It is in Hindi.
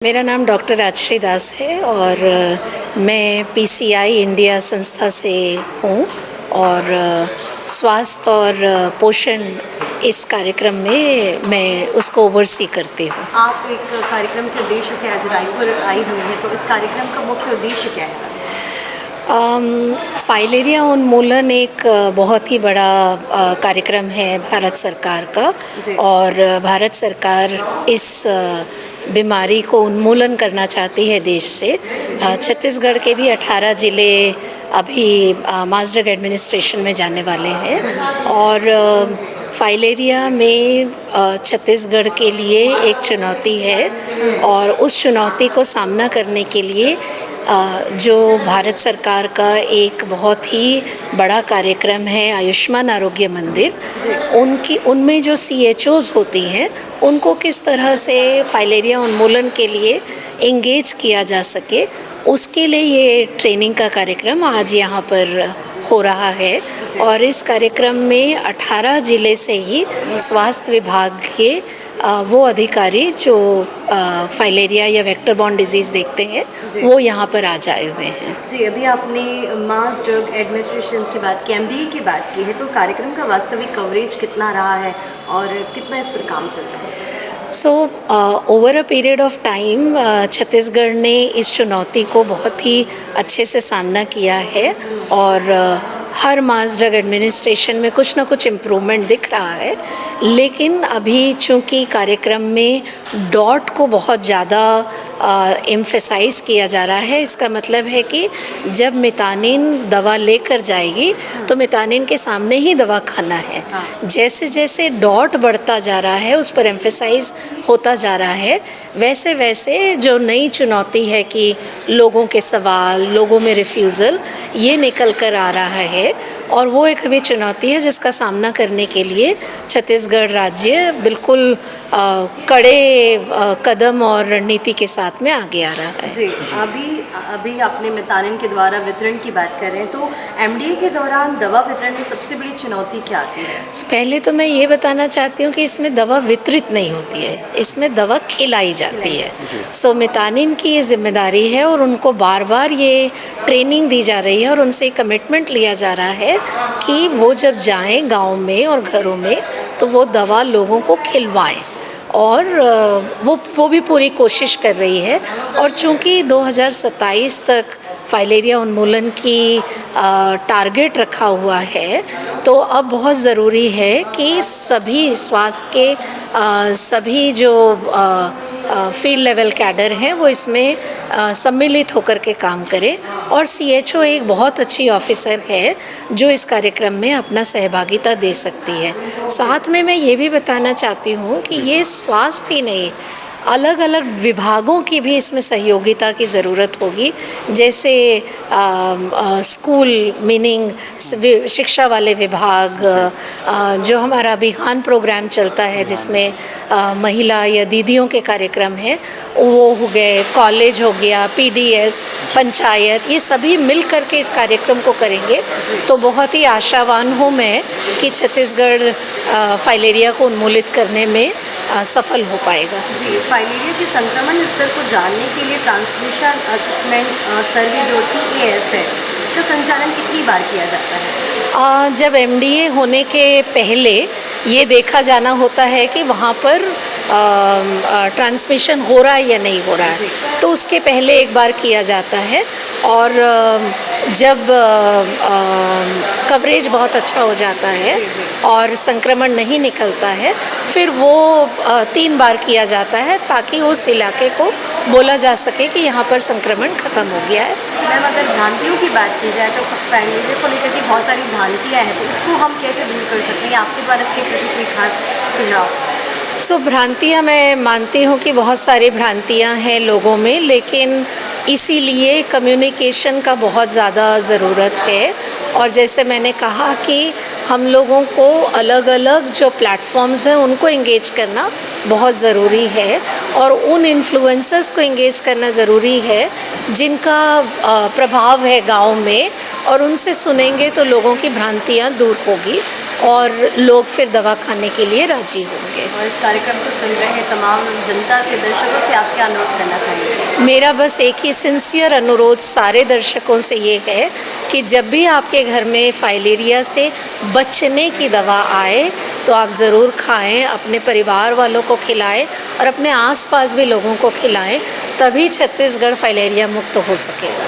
मेरा नाम डॉक्टर राजश्री दास है और मैं पीसीआई इंडिया संस्था से हूँ और स्वास्थ्य और पोषण इस कार्यक्रम में मैं उसको ओवरसी करती हूँ। आप एक कार्यक्रम के उद्देश्य से आज रायपुर आई हुई हैं, तो इस कार्यक्रम का मुख्य उद्देश्य क्या है? फाइलेरिया उन्मूलन एक बहुत ही बड़ा कार्यक्रम है भारत सरकार का और भारत सरकार इस बीमारी को उन्मूलन करना चाहती है देश से। छत्तीसगढ़ के भी 18 ज़िले अभी मास ड्रग एडमिनिस्ट्रेशन में जाने वाले हैं और फाइलेरिया में छत्तीसगढ़ के लिए एक चुनौती है और उस चुनौती को सामना करने के लिए जो भारत सरकार का एक बहुत ही बड़ा कार्यक्रम है आयुष्मान आरोग्य मंदिर, उनमें जो CHOs होती हैं उनको किस तरह से फाइलेरिया उन्मूलन के लिए एंगेज किया जा सके, उसके लिए ये ट्रेनिंग का कार्यक्रम आज यहाँ पर हो रहा है। और इस कार्यक्रम में 18 ज़िले से ही स्वास्थ्य विभाग के वो अधिकारी जो फाइलेरिया या वेक्टर बॉर्न डिजीज़ देखते हैं वो यहाँ पर आज आए हुए हैं। जी, अभी आपने मास ड्रग एडमिनिस्ट्रेशन की बात की, MDA की बात की है, तो कार्यक्रम का वास्तविक कवरेज कितना रहा है और कितना इस पर काम चल रहा है? Over a period of time Chhattisgarh ने इस चुनौती को बहुत ही अच्छे से सामना किया है और हर मास ड्रग एडमिनिस्ट्रेशन में कुछ ना कुछ इम्प्रूवमेंट दिख रहा है, लेकिन अभी चूँकि कार्यक्रम में डॉट को बहुत ज़्यादा एम्फेसाइज़ किया जा रहा है। इसका मतलब है कि जब मितानिन दवा लेकर जाएगी तो मितानिन के सामने ही दवा खाना है। जैसे जैसे डॉट बढ़ता जा रहा है, उस पर एम्फेसाइज़ होता जा रहा है, वैसे वैसे जो नई चुनौती है कि लोगों के सवाल, लोगों में रिफ्यूज़ल, ये निकल कर आ रहा है और वो एक अभी चुनौती है जिसका सामना करने के लिए छत्तीसगढ़ राज्य बिल्कुल कड़े कदम और रणनीति के साथ में आगे आ रहा है। जी, अभी आपने मितानिन के द्वारा वितरण की बात कर रहे हैं, तो MDA के दौरान दवा वितरण में सबसे बड़ी चुनौती क्या आती है? पहले तो मैं ये बताना चाहती हूँ कि इसमें दवा वितरित नहीं होती है, इसमें दवा खिलाई जाती है। मितानिन की ये जिम्मेदारी है और उनको बार बार ये ट्रेनिंग दी जा रही है और उनसे कमिटमेंट लिया जा रहा है कि वो जब जाएं गाँव में और घरों में तो वो दवा लोगों को खिलवाएं और वो भी पूरी कोशिश कर रही है। और चूँकि 2027 तक फाइलेरिया उन्मूलन की टारगेट रखा हुआ है, तो अब बहुत ज़रूरी है कि सभी स्वास्थ्य के सभी जो फील्ड लेवल कैडर हैं वो इसमें सम्मिलित होकर के काम करें और CHO एक बहुत अच्छी ऑफिसर है जो इस कार्यक्रम में अपना सहभागिता दे सकती है। साथ में मैं ये भी बताना चाहती हूँ कि ये स्वास्थ्य ही नहीं, अलग अलग विभागों की भी इसमें सहयोगिता की ज़रूरत होगी। जैसे स्कूल मीनिंग शिक्षा वाले विभाग, जो हमारा अभियान प्रोग्राम चलता है जिसमें महिला या दीदियों के कार्यक्रम हैं वो हो गए, कॉलेज हो गया, PDS, पंचायत, ये सभी मिल कर के इस कार्यक्रम को करेंगे तो बहुत ही आशावान हूँ मैं कि छत्तीसगढ़ फाइलेरिया को उन्मूलित करने में सफल हो पाएगा। जी, फाइलेरिया के संक्रमण स्तर को जानने के लिए ट्रांसमिशन असेसमेंट सर्वे जो TAS है, इसका संचालन कितनी बार किया जाता है? जब MDA होने के पहले ये देखा जाना होता है कि वहाँ पर ट्रांसमिशन हो रहा है या नहीं हो रहा है, तो उसके पहले एक बार किया जाता है और जब कवरेज बहुत अच्छा हो जाता है और संक्रमण नहीं निकलता है फिर वो 3 बार किया जाता है ताकि उस इलाके को बोला जा सके कि यहाँ पर संक्रमण खत्म हो गया है। मैम, अगर भ्रांतियों की बात की जाए तो फाइलेरिया को लेकर के बहुत सारी भ्रांतियाँ हैं, तो इसको हम कैसे दूर कर सकते हैं? आपके द्वारा इसके प्रति कोई खास सुझाव? भ्रांतियाँ मैं मानती हूँ कि बहुत सारी भ्रांतियाँ हैं लोगों में, लेकिन इसीलिए कम्युनिकेशन का बहुत ज़्यादा ज़रूरत है और जैसे मैंने कहा कि हम लोगों को अलग अलग जो प्लेटफॉर्म्स हैं उनको एंगेज करना बहुत ज़रूरी है और उन इन्फ्लुएंसर्स को एंगेज करना ज़रूरी है जिनका प्रभाव है गांव में, और उनसे सुनेंगे तो लोगों की भ्रांतियाँ दूर होगी और लोग फिर दवा खाने के लिए राजी होंगे। और इस कार्यक्रम को सुन रहे तमाम जनता से, दर्शकों से आप क्या अनुरोध करना चाहेंगे? मेरा बस एक ही सिंसियर अनुरोध सारे दर्शकों से ये है कि जब भी आपके घर में फाइलेरिया से बचने की दवा आए तो आप ज़रूर खाएं, अपने परिवार वालों को खिलाएं और अपने आसपास भी लोगों को खिलाएं, तभी छत्तीसगढ़ फाइलेरिया मुक्त हो सकेगा।